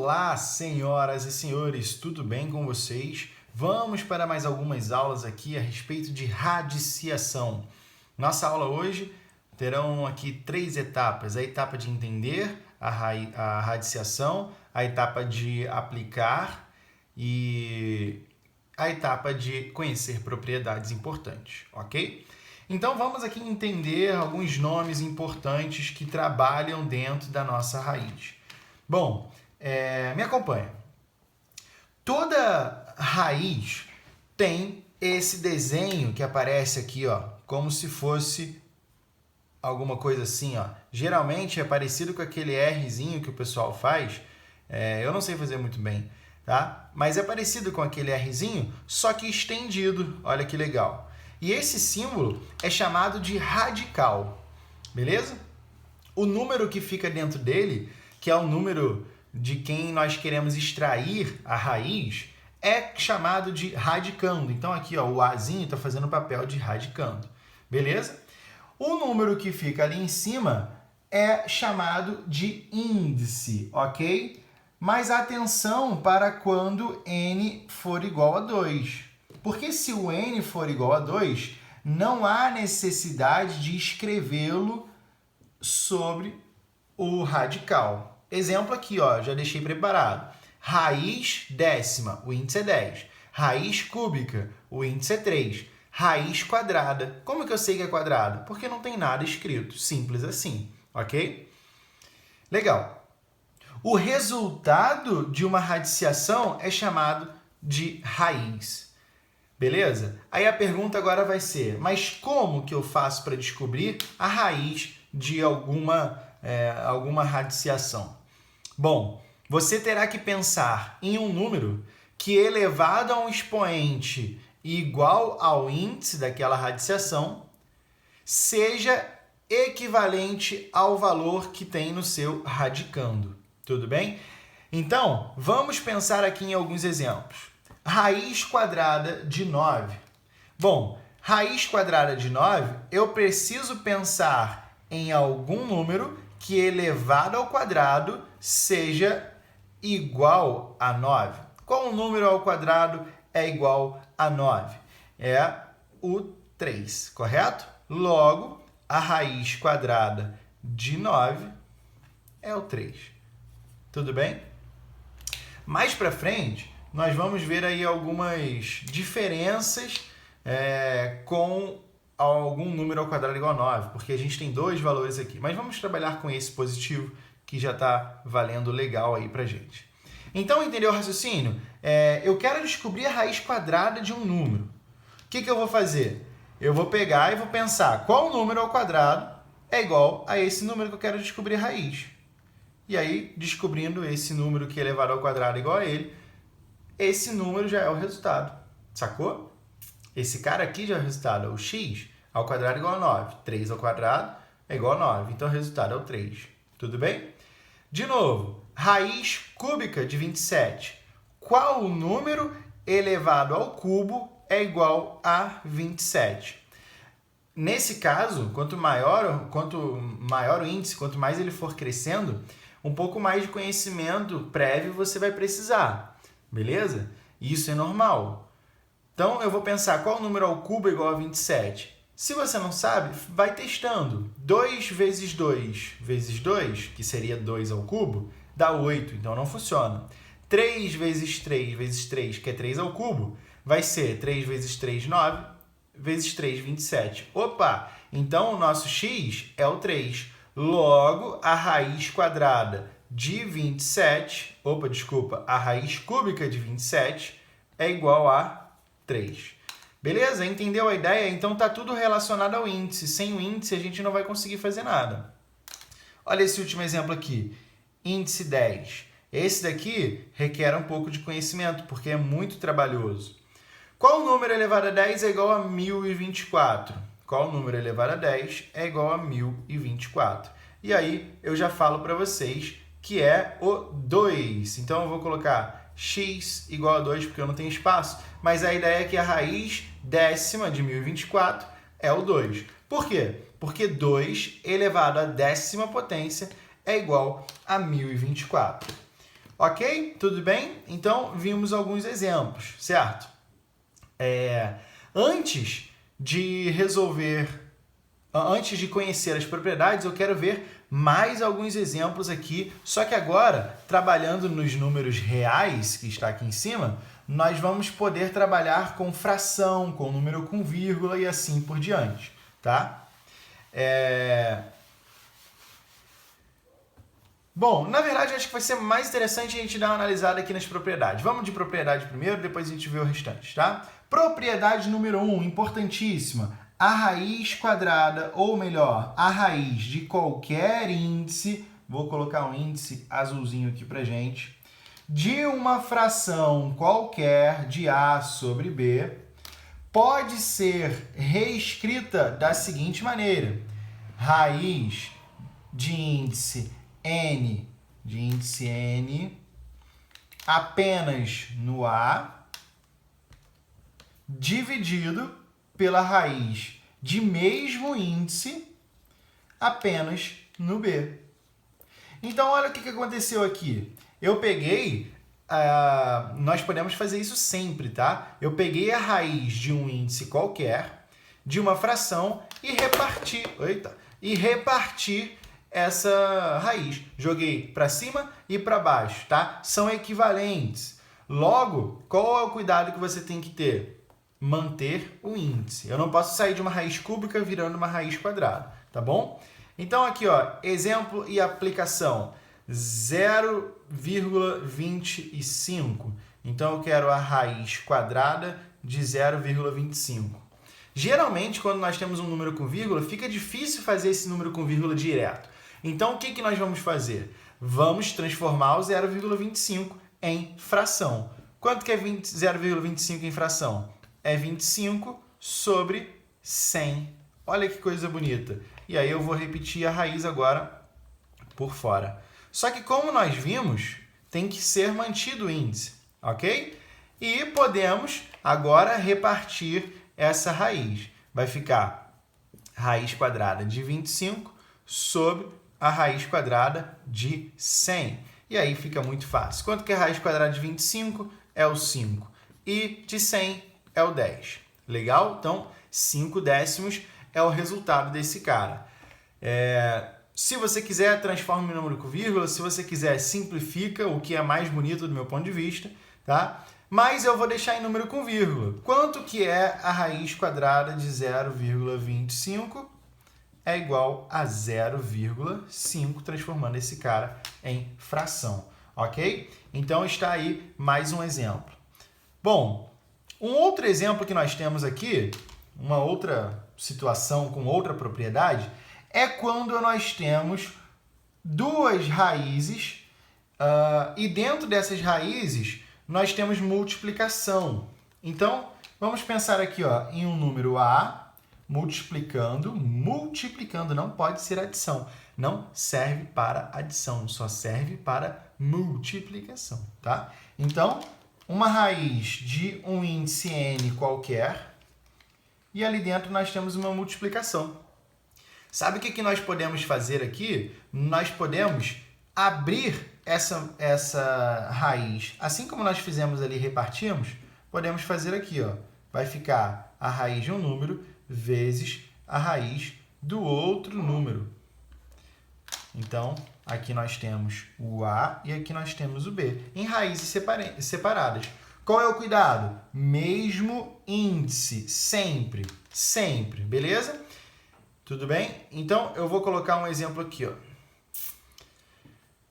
Olá, senhoras e senhores, tudo bem com vocês? Vamos para mais algumas aulas aqui a respeito de radiciação. Nossa aula hoje terão aqui 3 etapas: a etapa de entender a radiciação, a etapa de aplicar e a etapa de conhecer propriedades importantes, ok? Então vamos aqui entender alguns nomes importantes que trabalham dentro da nossa raiz. Bom, me acompanha. Toda raiz tem esse desenho que aparece aqui, ó, como se fosse alguma coisa assim, ó. Geralmente é parecido com aquele Rzinho que o pessoal faz. Eu não sei fazer muito bem, tá? Mas é parecido com aquele Rzinho, só que estendido. Olha que legal. E esse símbolo é chamado de radical, beleza? O número que fica dentro dele, que é o número de quem nós queremos extrair a raiz, é chamado de radicando. Então aqui, ó, o Azinho está fazendo o papel de radicando, beleza? O número que fica ali em cima é chamado de índice, ok? Mas atenção para quando n for igual a 2. Porque se o n for igual a 2, não há necessidade de escrevê-lo sobre o radical. Exemplo aqui, ó, já deixei preparado. Raiz décima, o índice é 10. Raiz cúbica, o índice é 3. Raiz quadrada. Como que eu sei que é quadrado? Porque não tem nada escrito. Simples assim, ok? Legal. O resultado de uma radiciação é chamado de raiz. Beleza? Aí a pergunta agora vai ser, mas como que eu faço para descobrir a raiz de alguma radiciação? Bom, você terá que pensar em um número que, elevado a um expoente igual ao índice daquela radiciação, seja equivalente ao valor que tem no seu radicando. Tudo bem? Então, vamos pensar aqui em alguns exemplos. Raiz quadrada de 9. Bom, raiz quadrada de 9, eu preciso pensar em algum número que, elevado ao quadrado, seja igual a 9. Qual número ao quadrado é igual a 9? É o 3, correto? Logo, a raiz quadrada de 9 é o 3. Tudo bem? Mais para frente, nós vamos ver aí algumas diferenças com algum número ao quadrado igual a 9, porque a gente tem 2 valores aqui. Mas vamos trabalhar com esse positivo, que já está valendo legal aí para gente. Então, entendeu o raciocínio? Eu quero descobrir a raiz quadrada de um número. O que eu vou fazer? Eu vou pegar e vou pensar qual número ao quadrado é igual a esse número que eu quero descobrir a raiz. E aí, descobrindo esse número que é elevado ao quadrado igual a ele, esse número já é o resultado. Sacou? Esse cara aqui já é o resultado. O x ao quadrado é igual a 9. 3 ao quadrado é igual a 9. Então, o resultado é o 3. Tudo bem? De novo, raiz cúbica de 27. Qual o número elevado ao cubo é igual a 27? Nesse caso, quanto maior o índice, quanto mais ele for crescendo, um pouco mais de conhecimento prévio você vai precisar. Beleza? Isso é normal. Então, eu vou pensar qual número ao cubo é igual a 27. Se você não sabe, vai testando. 2 vezes 2 vezes 2, que seria 2 ao cubo, dá 8, então não funciona. 3 vezes 3 vezes 3, que é 3 ao cubo, vai ser 3 vezes 3, 9, vezes 3, 27. Opa! Então, o nosso x é o 3. Logo, a raiz quadrada de 27, a raiz cúbica de 27 é igual a 3. Beleza? Entendeu a ideia? Então tá tudo relacionado ao índice. Sem o índice a gente não vai conseguir fazer nada. Olha esse último exemplo aqui. Índice 10. Esse daqui requer um pouco de conhecimento, porque é muito trabalhoso. Qual número elevado a 10 é igual a 1024? Qual número elevado a 10 é igual a 1024? E aí eu já falo para vocês que é o 2. Então eu vou colocar x igual a 2 porque eu não tenho espaço, mas a ideia é que a raiz décima de 1024 é o 2. Por quê? Porque 2 elevado à décima potência é igual a 1024. Ok? Tudo bem? Então, vimos alguns exemplos, certo? Antes de conhecer as propriedades, eu quero ver mais alguns exemplos aqui, só que agora, trabalhando nos números reais, que está aqui em cima, nós vamos poder trabalhar com fração, com número com vírgula e assim por diante, tá? Bom, na verdade, acho que vai ser mais interessante a gente dar uma analisada aqui nas propriedades. Vamos de propriedade primeiro, depois a gente vê o restante, tá? Propriedade número 1, importantíssima. A raiz quadrada, ou melhor, a raiz de qualquer índice, vou colocar um índice azulzinho aqui pra gente, de uma fração qualquer de A sobre B, pode ser reescrita da seguinte maneira. Raiz de índice N, apenas no A, dividido pela raiz de mesmo índice apenas no B. Então, olha o que aconteceu aqui. Eu peguei, nós podemos fazer isso sempre, tá? Eu peguei a raiz de um índice qualquer, de uma fração, e reparti essa raiz. Joguei para cima e para baixo, tá? São equivalentes. Logo, qual é o cuidado que você tem que ter? Manter o índice. Eu não posso sair de uma raiz cúbica virando uma raiz quadrada, tá bom? Então aqui, ó, exemplo e aplicação. 0,25. Então eu quero a raiz quadrada de 0,25. Geralmente, quando nós temos um número com vírgula, fica difícil fazer esse número com vírgula direto. Então, o que nós vamos fazer? Vamos transformar o 0,25 em fração. Quanto que é 0,25 em fração? É 25 sobre 100. Olha que coisa bonita. E aí eu vou repetir a raiz agora por fora. Só que como nós vimos, tem que ser mantido o índice, ok? E podemos agora repartir essa raiz. Vai ficar raiz quadrada de 25 sobre a raiz quadrada de 100. E aí fica muito fácil. Quanto que é a raiz quadrada de 25? É o 5. E de 100 é o 10. Legal? Então, 5 décimos é o resultado desse cara. Se você quiser, transforma em número com vírgula. Se você quiser, simplifica, o que é mais bonito do meu ponto de vista, tá? Mas eu vou deixar em número com vírgula. Quanto que é a raiz quadrada de 0,25? É igual a 0,5, transformando esse cara em fração, ok? Então, está aí mais um exemplo. Bom, um outro exemplo que nós temos aqui, uma outra situação com outra propriedade, é quando nós temos duas raízes e dentro dessas raízes nós temos multiplicação. Então, vamos pensar aqui em um número A, multiplicando, não pode ser adição. Não serve para adição, só serve para multiplicação, tá? Então, uma raiz de um índice n qualquer e ali dentro nós temos uma multiplicação. Sabe o que nós podemos fazer aqui? Nós podemos abrir essa raiz. Assim como nós fizemos ali, repartimos, podemos fazer aqui, ó. Vai ficar a raiz de um número vezes a raiz do outro número. Então, aqui nós temos o A e aqui nós temos o B, em raízes separadas. Qual é o cuidado? Mesmo índice, sempre, beleza? Tudo bem? Então, eu vou colocar um exemplo aqui, ó.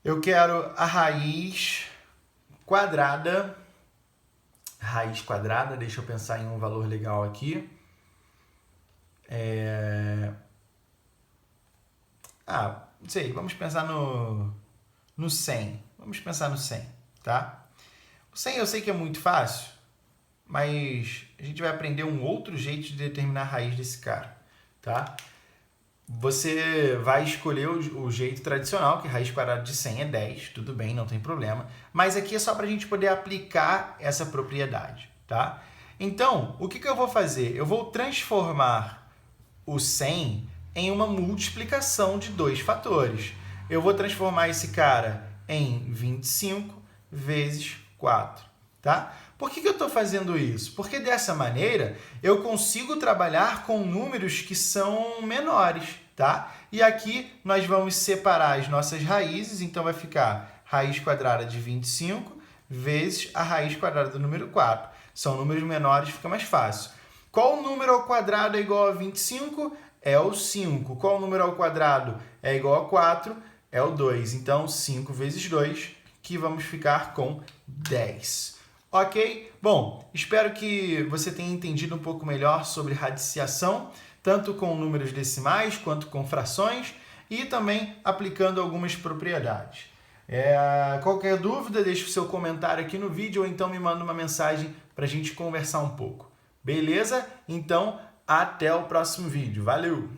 Eu quero a raiz quadrada, deixa eu pensar em um valor legal aqui. Não sei, vamos pensar no 100. Vamos pensar no 100, tá? O 100 eu sei que é muito fácil, mas a gente vai aprender um outro jeito de determinar a raiz desse cara, tá? Você vai escolher o jeito tradicional, que raiz quadrada de 100 é 10, tudo bem, não tem problema. Mas aqui é só para a gente poder aplicar essa propriedade, tá? Então, o que eu vou fazer? Eu vou transformar o 100 em uma multiplicação de dois fatores. Eu vou transformar esse cara em 25 vezes 4, tá? Por que eu estou fazendo isso? Porque dessa maneira eu consigo trabalhar com números que são menores, tá? E aqui nós vamos separar as nossas raízes, então vai ficar raiz quadrada de 25 vezes a raiz quadrada do número 4. São números menores, fica mais fácil. Qual número ao quadrado é igual a 25? É o 5. Qual número ao quadrado é igual a 4? É o 2. Então, 5 vezes 2, que vamos ficar com 10. Ok? Bom, espero que você tenha entendido um pouco melhor sobre radiciação, tanto com números decimais quanto com frações, e também aplicando algumas propriedades. Qualquer dúvida, deixe o seu comentário aqui no vídeo ou então me manda uma mensagem para a gente conversar um pouco. Beleza? Então, até o próximo vídeo. Valeu!